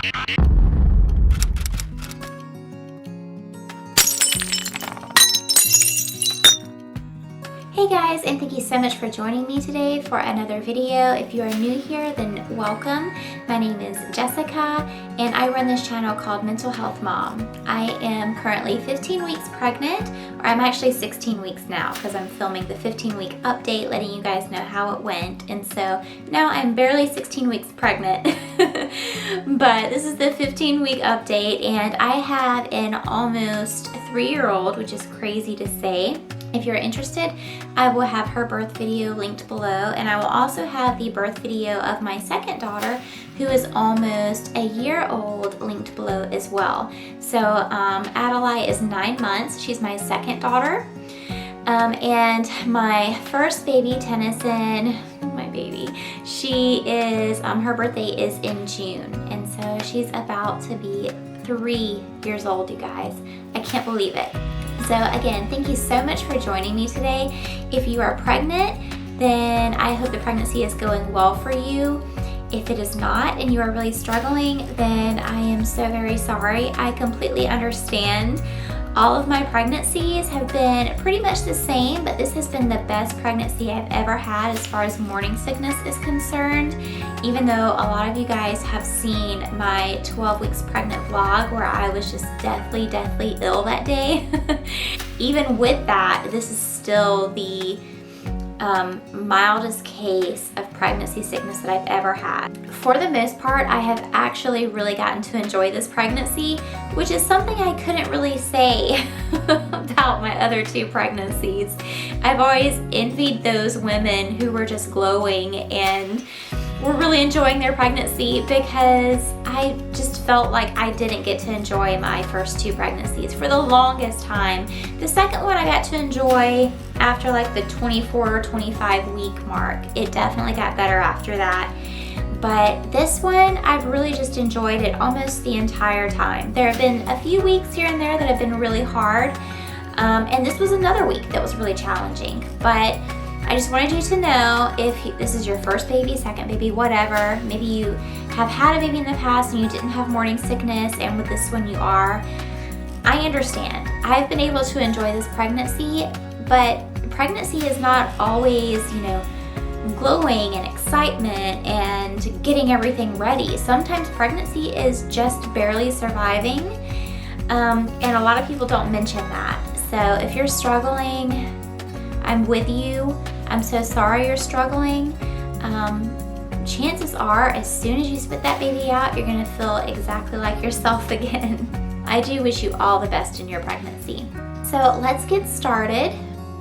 Hey guys, and thank you so much for joining me today for another video. If you are new here, then welcome. My name is Jessica, and I run this channel called Mental Health Mom. I am currently 15 weeks pregnant, or I'm actually 16 weeks now because I'm filming the 15-week update, letting you guys know how it went. And so now I'm barely 16 weeks pregnant, but this is the 15-week update, and I have an almost 3-year-old, which is crazy to say. If you're interested, I will have her birth video linked below, and I will also have the birth video of my second daughter, who is almost a year old, linked below as well. So Adelaide is 9 months. She's my second daughter. And my first baby, Tennyson, my baby, she is, her birthday is in June. And so she's about to be 3 years old, you guys. I can't believe it. So again, thank you so much for joining me today. If you are pregnant, then I hope the pregnancy is going well for you. If it is not and you are really struggling, then I am so very sorry. I completely understand. All of my pregnancies have been pretty much the same, but this has been the best pregnancy I've ever had as far as morning sickness is concerned. Even though a lot of you guys have seen my 12 weeks pregnant vlog where I was just deathly ill that day. Even with that, this is still the mildest case of pregnancy sickness that I've ever had. For the most part, I have actually really gotten to enjoy this pregnancy, which is something I couldn't really say about my other 2 pregnancies. I've always envied those women who were just glowing and were really enjoying their pregnancy, because I just felt like I didn't get to enjoy my first 2 pregnancies for the longest time. The second one I got to enjoy after like the 24 or 25 week mark. It definitely got better after that. But this one, I've really just enjoyed it almost the entire time. There have been a few weeks here and there that have been really hard. And this was another week that was really challenging. But I just wanted you to know, if this is your first baby, second baby, whatever, maybe you have had a baby in the past and you didn't have morning sickness, and with this one you are, I understand. I've been able to enjoy this pregnancy, but pregnancy is not always, glowing and excitement and getting everything ready. Sometimes pregnancy is just barely surviving, and a lot of people don't mention that. So if you're struggling, I'm with you. I'm so sorry you're struggling. Chances are, as soon as you spit that baby out, you're gonna feel exactly like yourself again. I do wish you all the best in your pregnancy. So let's get started.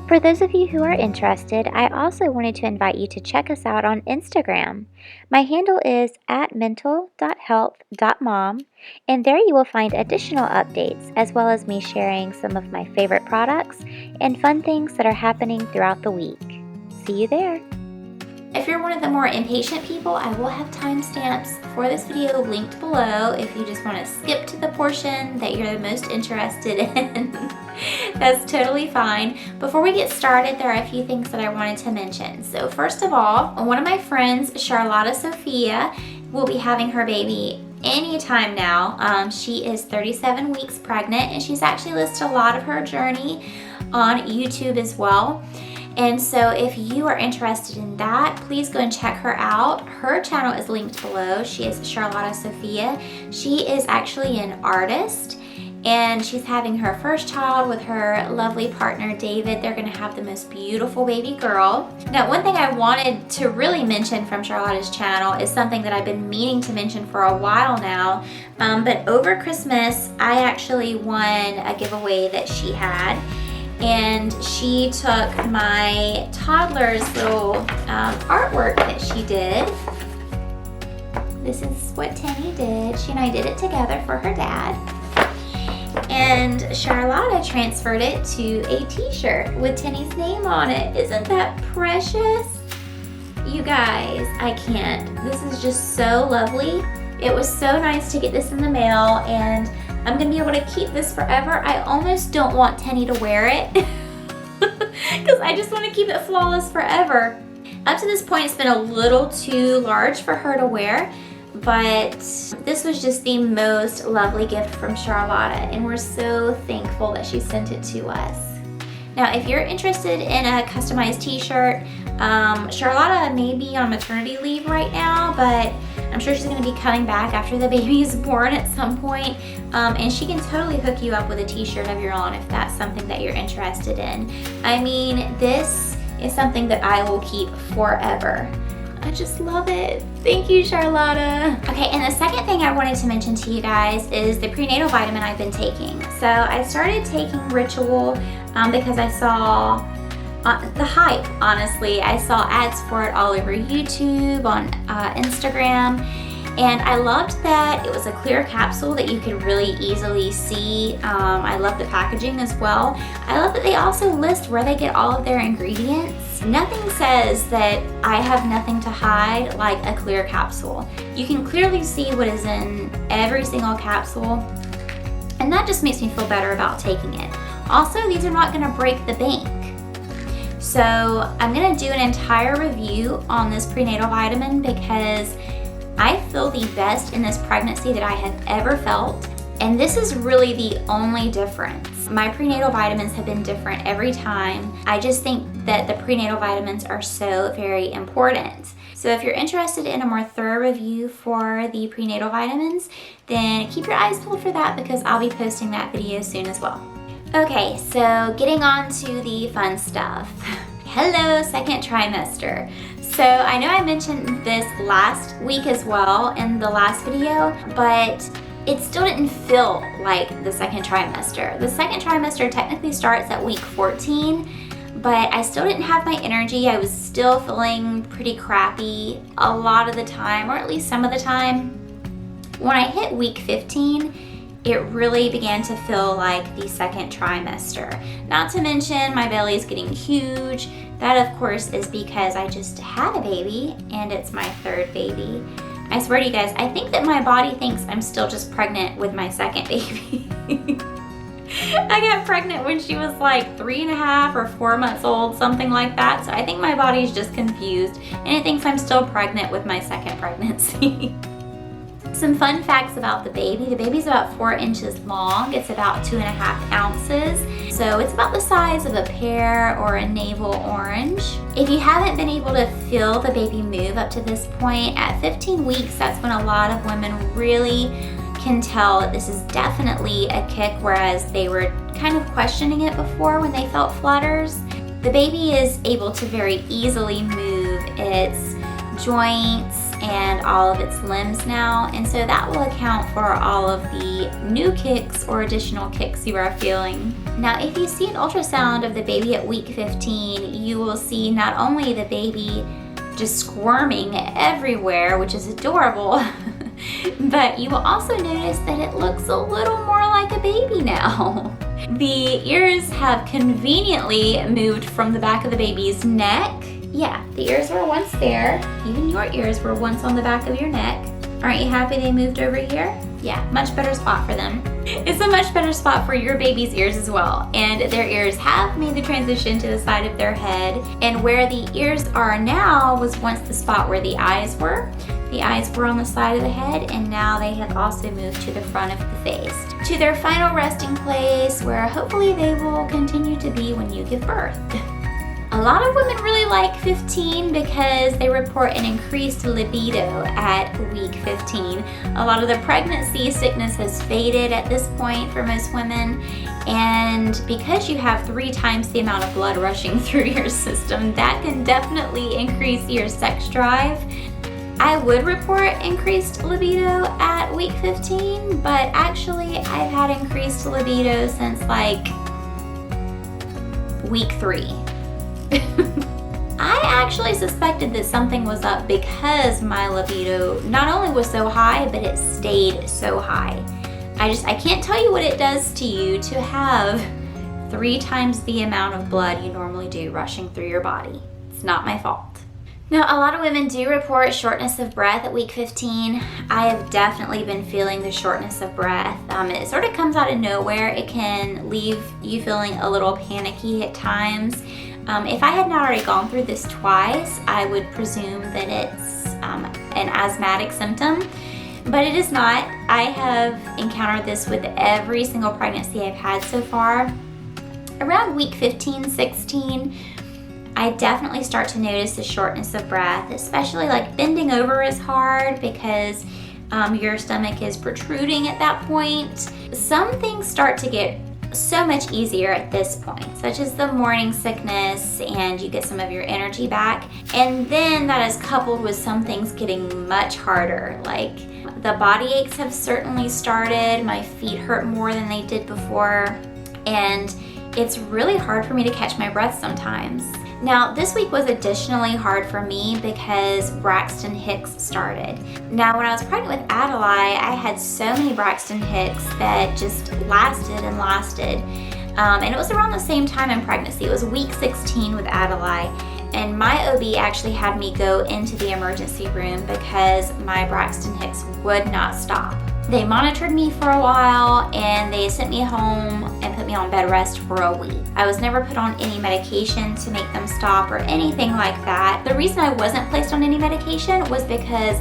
For those of you who are interested, I also wanted to invite you to check us out on Instagram. My handle is @mental.health.mom, and there you will find additional updates, as well as me sharing some of my favorite products and fun things that are happening throughout the week. See you there. If you're one of the more impatient people, I will have timestamps for this video linked below if you just want to skip to the portion that you're the most interested in. That's totally fine. Before we get started, there are a few things that I wanted to mention. So first of all, one of my friends, Charlotta Sophia, will be having her baby anytime now. She is 37 weeks pregnant, and she's actually listed a lot of her journey on YouTube as well. And so if you are interested in that, please go and check her out. Her channel is linked below. She is Charlotta Sophia. She is actually an artist, and she's having her first child with her lovely partner, David. They're gonna have the most beautiful baby girl. Now, one thing I wanted to really mention from Charlotta's channel is something that I've been meaning to mention for a while now, but over Christmas, I actually won a giveaway that she had. And she took my toddler's little artwork that she did. This is what Tenny did. She and I did it together for her dad. And Charlotta transferred it to a t-shirt with Tenny's name on it. Isn't that precious? You guys, I can't. This is just so lovely. It was so nice to get this in the mail, and I'm gonna be able to keep this forever. I almost don't want Tenny to wear it because I just want to keep it flawless forever. Up to this point, it's been a little too large for her to wear, but this was just the most lovely gift from Charlotta, and we're so thankful that she sent it to us. Now, if you're interested in a customized t-shirt, Charlotta may be on maternity leave right now, but I'm sure she's gonna be coming back after the baby is born at some point, and she can totally hook you up with a t-shirt of your own if that's something that you're interested in. I mean, this is something that I will keep forever. I just love it. Thank you, Charlotta. Okay, and the second thing I wanted to mention to you guys is the prenatal vitamin I've been taking. So I started taking Ritual because I saw the hype, honestly. I saw ads for it all over YouTube, on Instagram, and I loved that it was a clear capsule that you could really easily see. I love the packaging as well. I love that they also list where they get all of their ingredients. Nothing says that I have nothing to hide like a clear capsule. You can clearly see what is in every single capsule, and that just makes me feel better about taking it. Also, these are not gonna break the bank. So I'm gonna do an entire review on this prenatal vitamin because I feel the best in this pregnancy that I have ever felt, and this is really the only difference. My prenatal vitamins have been different every time. I just think that the prenatal vitamins are so very important. So if you're interested in a more thorough review for the prenatal vitamins, then keep your eyes peeled for that because I'll be posting that video soon as well. Okay, so getting on to the fun stuff. Hello, second trimester. So I know I mentioned this last week as well in the last video, but it still didn't feel like the second trimester. The second trimester technically starts at week 14, but I still didn't have my energy. I was still feeling pretty crappy a lot of the time, or at least some of the time. When I hit week 15, it really began to feel like the second trimester. Not to mention my belly is getting huge. That of course is because I just had a baby and it's my third baby. I swear to you guys, I think that my body thinks I'm still just pregnant with my second baby. I got pregnant when she was like 3.5 or 4 months old, something like that. So I think my body's just confused and it thinks I'm still pregnant with my second pregnancy. Some fun facts about the baby. The baby's about 4 inches long. It's about 2.5 ounces. So it's about the size of a pear or a navel orange. If you haven't been able to feel the baby move up to this point, at 15 weeks, that's when a lot of women really can tell that this is definitely a kick, whereas they were kind of questioning it before when they felt flutters. The baby is able to very easily move its joints and all of its limbs now, and so that will account for all of the new kicks or additional kicks you are feeling. Now, if you see an ultrasound of the baby at week 15, you will see not only the baby just squirming everywhere, which is adorable, but you will also notice that it looks a little more like a baby now. The ears have conveniently moved from the back of the baby's neck. Yeah, the ears were once there. Even your ears were once on the back of your neck. Aren't you happy they moved over here? Yeah, much better spot for them. It's a much better spot for your baby's ears as well. And their ears have made the transition to the side of their head. And where the ears are now was once the spot where the eyes were. The eyes were on the side of the head, and now they have also moved to the front of the face, to their final resting place where hopefully they will continue to be when you give birth. A lot of women really like 15 because they report an increased libido at week 15. A lot of the pregnancy sickness has faded at this point for most women, and because you have 3 times the amount of blood rushing through your system, that can definitely increase your sex drive. I would report increased libido at week 15, but actually I've had increased libido since like week 3. I actually suspected that something was up because my libido not only was so high, but it stayed so high. I can't tell you what it does to you to have 3 times the amount of blood you normally do rushing through your body. It's not my fault. Now, a lot of women do report shortness of breath at week 15. I have definitely been feeling the shortness of breath. It sort of comes out of nowhere. It can leave you feeling a little panicky at times. If I had not already gone through this twice, I would presume that it's an asthmatic symptom. but it is not. I have encountered this with every single pregnancy I've had so far. Around week 15, 16, I definitely start to notice the shortness of breath, especially like bending over is hard because your stomach is protruding at that point. Some things start to get so much easier at this point, such as the morning sickness, and you get some of your energy back. And then that is coupled with some things getting much harder, like the body aches have certainly started. My feet hurt more than they did before, and it's really hard for me to catch my breath sometimes. Now, this week was additionally hard for me because Braxton Hicks started. Now, when I was pregnant with Adelaide, I had so many Braxton Hicks that just lasted and lasted. And it was around the same time in pregnancy. It was week 16 with Adelaide. And my OB actually had me go into the emergency room because my Braxton Hicks would not stop. They monitored me for a while and they sent me home and put me on bed rest for a week. I was never put on any medication to make them stop or anything like that. The reason I wasn't placed on any medication was because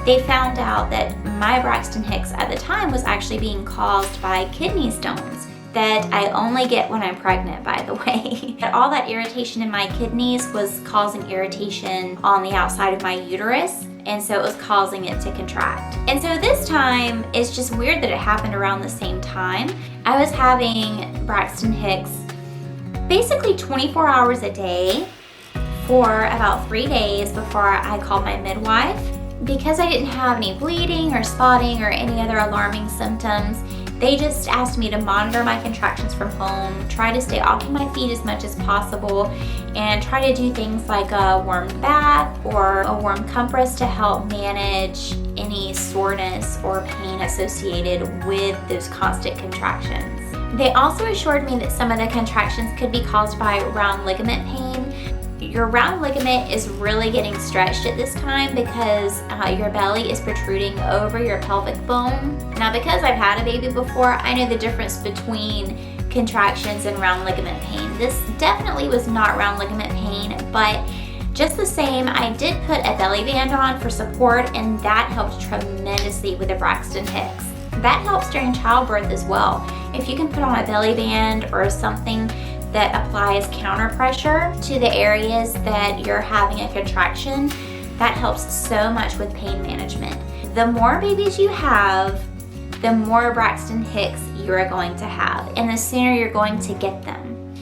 they found out that my Braxton Hicks at the time was actually being caused by kidney stones that I only get when I'm pregnant, by the way. All that irritation in my kidneys was causing irritation on the outside of my uterus, and so it was causing it to contract. And so this time, it's just weird that it happened around the same time. I was having Braxton Hicks basically 24 hours a day for about 3 days before I called my midwife. Because I didn't have any bleeding or spotting or any other alarming symptoms, they just asked me to monitor my contractions from home, try to stay off of my feet as much as possible, and try to do things like a warm bath or a warm compress to help manage any soreness or pain associated with those constant contractions. They also assured me that some of the contractions could be caused by round ligament pain. Your round ligament is really getting stretched at this time because your belly is protruding over your pelvic bone. Now, because I've had a baby before, I know the difference between contractions and round ligament pain. This definitely was not round ligament pain, but just the same, I did put a belly band on for support, and that helped tremendously with the Braxton Hicks. That helps during childbirth as well. If you can put on a belly band or something that applies counter pressure to the areas that you're having a contraction, that helps so much with pain management. The more babies you have, the more Braxton Hicks you're going to have, and the sooner you're going to get them.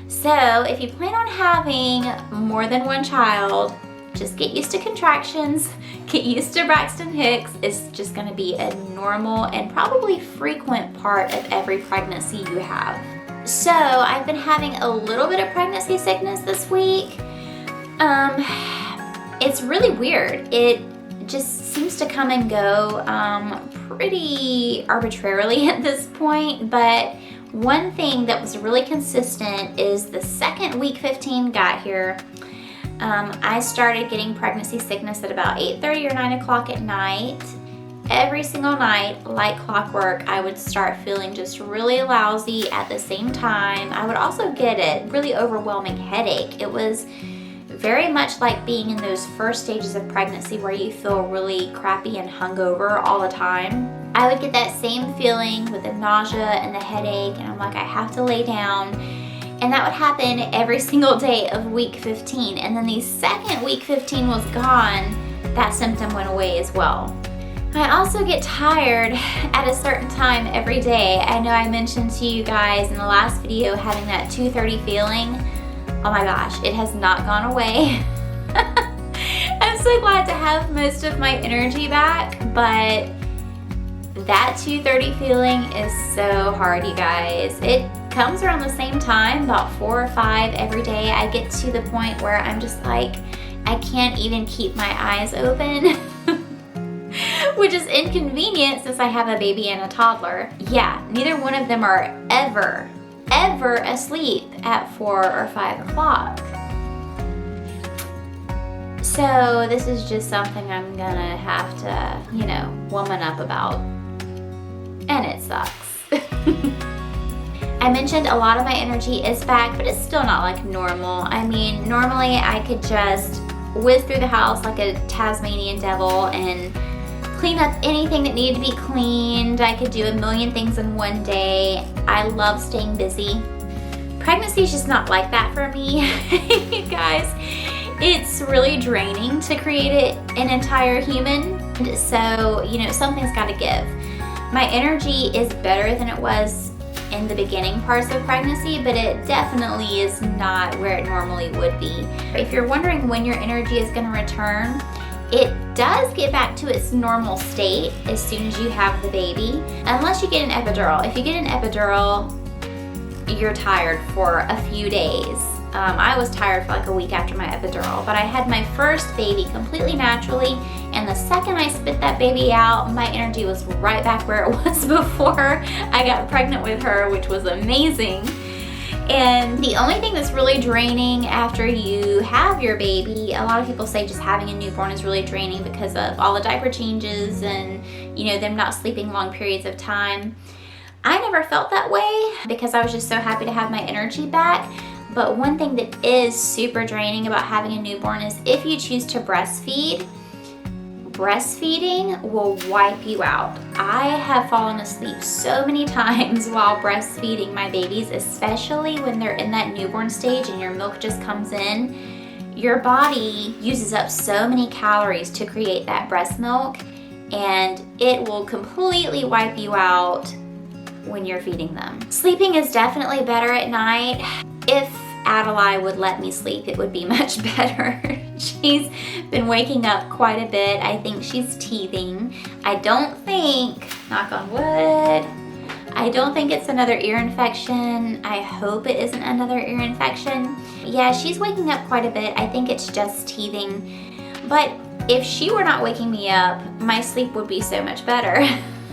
So if you plan on having more than one child, just get used to contractions, get used to Braxton Hicks. It's just gonna be a normal and probably frequent part of every pregnancy you have. So I've been having a little bit of pregnancy sickness this week. It's really weird. It just seems to come and go pretty arbitrarily at this point, but one thing that was really consistent is the second week 15 got here, I started getting pregnancy sickness at about 8:30 or 9 o'clock at night. Every single night, like clockwork, I would start feeling just really lousy at the same time. I would also get a really overwhelming headache. It was very much like being in those first stages of pregnancy where you feel really crappy and hungover all the time. I would get that same feeling with the nausea and the headache, and I'm like, I have to lay down. And that would happen every single day of week 15. And then the second week 15 was gone, that symptom went away as well. I also get tired at a certain time every day. I know I mentioned to you guys in the last video having that 2:30 feeling. Oh my gosh, it has not gone away. I'm so glad to have most of my energy back, but that 2:30 feeling is so hard, you guys. It comes around the same time, about 4 or 5 every day. I get to the point where I'm just like, I can't even keep my eyes open. Which is inconvenient since I have a baby and a toddler. Yeah, neither one of them are ever asleep at 4 or 5 o'clock. So this is just something I'm gonna have to, woman up about. And it sucks. I mentioned a lot of my energy is back, but it's still not like normal. I mean, normally I could just whiz through the house like a Tasmanian devil and clean up anything that needed to be cleaned. I could do a million things in one day. I love staying busy. Pregnancy is just not like that for me, you guys. It's really draining to create an entire human. So, you know, something's got to give. My energy is better than it was in the beginning parts of pregnancy, but it definitely is not where it normally would be. If you're wondering when your energy is going to return, it does get back to its normal state as soon as you have the baby, unless you get an epidural. If you get an epidural, you're tired for a few days. I was tired for like a week after my epidural, but I had my first baby completely naturally, and the second I spit that baby out, my energy was right back where it was before I got pregnant with her, which was amazing. And the only thing that's really draining after you have your baby, a lot of people say just having a newborn is really draining because of all the diaper changes and, you know, them not sleeping long periods of time. I never felt that way because I was just so happy to have my energy back. But one thing that is super draining about having a newborn is if you choose to breastfeed, breastfeeding will wipe you out. I have fallen asleep so many times while breastfeeding my babies, especially when they're in that newborn stage and your milk just comes in. Your body uses up so many calories to create that breast milk, and it will completely wipe you out when you're feeding them. Sleeping is definitely better at night. If Adelaide would let me sleep, it would be much better. She's been waking up quite a bit. I think she's teething. I don't think, knock on wood, I don't think it's another ear infection. I hope it isn't another ear infection. Yeah, she's waking up quite a bit. I think it's just teething. But if she were not waking me up, my sleep would be so much better.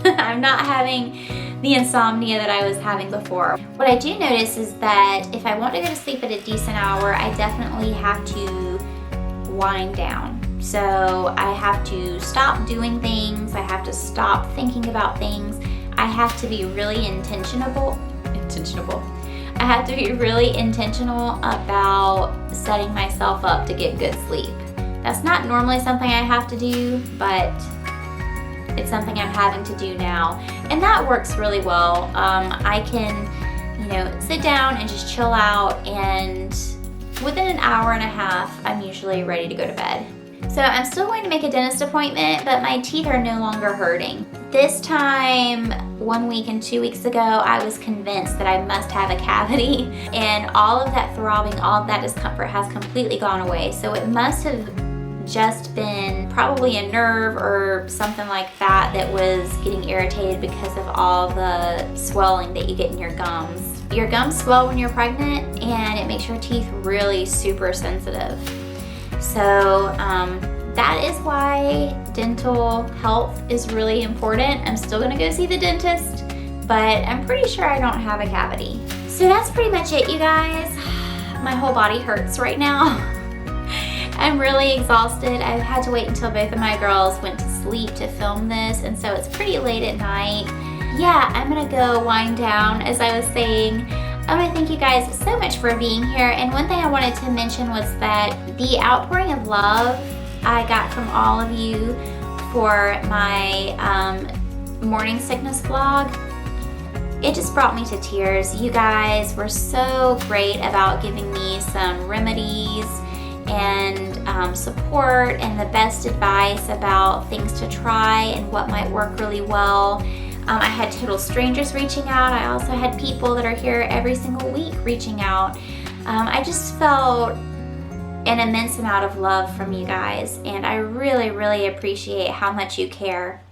I'm not having the insomnia that I was having before. What I do notice is that if I want to go to sleep at a decent hour, I definitely have to wind down. So I have to stop doing things. I have to stop thinking about things. I have to be really intentional. I have to be really intentional about setting myself up to get good sleep. That's not normally something I have to do, but it's something I'm having to do now, and that works really well. I can, you know, sit down and just chill out, and within an hour and a half, I'm usually ready to go to bed. So I'm still going to make a dentist appointment, but my teeth are no longer hurting. This time, 1 week and 2 weeks ago, I was convinced that I must have a cavity, and all of that throbbing, all of that discomfort has completely gone away. So it must have just been probably a nerve or something like that that was getting irritated because of all the swelling that you get in your gums. Your gums swell when you're pregnant, and it makes your teeth really super sensitive. So that is why dental health is really important. I'm still gonna go see the dentist, but I'm pretty sure I don't have a cavity. So that's pretty much it, you guys. My whole body hurts right now. I'm really exhausted. I've had to wait until both of my girls went to sleep to film this, and so it's pretty late at night. Yeah, I'm gonna go wind down, as I was saying. I want to thank you guys so much for being here, and one thing I wanted to mention was that the outpouring of love I got from all of you for my morning sickness vlog, it just brought me to tears. You guys were so great about giving me some remedies and support and the best advice about things to try and what might work really well. I had total strangers reaching out. I also had people that are here every single week reaching out. I just felt an immense amount of love from you guys, and I really, really appreciate how much you care.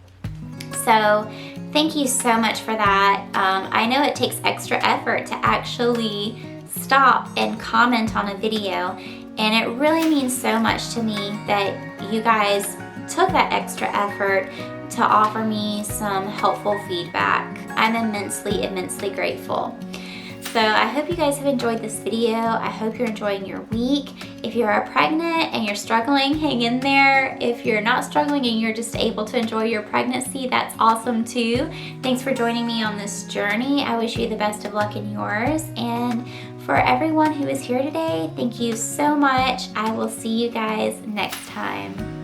So thank you so much for that. I know it takes extra effort to actually stop and comment on a video, and it really means so much to me that you guys took that extra effort to offer me some helpful feedback. I'm immensely, immensely grateful. So I hope you guys have enjoyed this video. I hope you're enjoying your week. If you are pregnant and you're struggling, hang in there. If you're not struggling and you're just able to enjoy your pregnancy, that's awesome too. Thanks for joining me on this journey. I wish you the best of luck in yours. And for everyone who is here today, thank you so much. I will see you guys next time.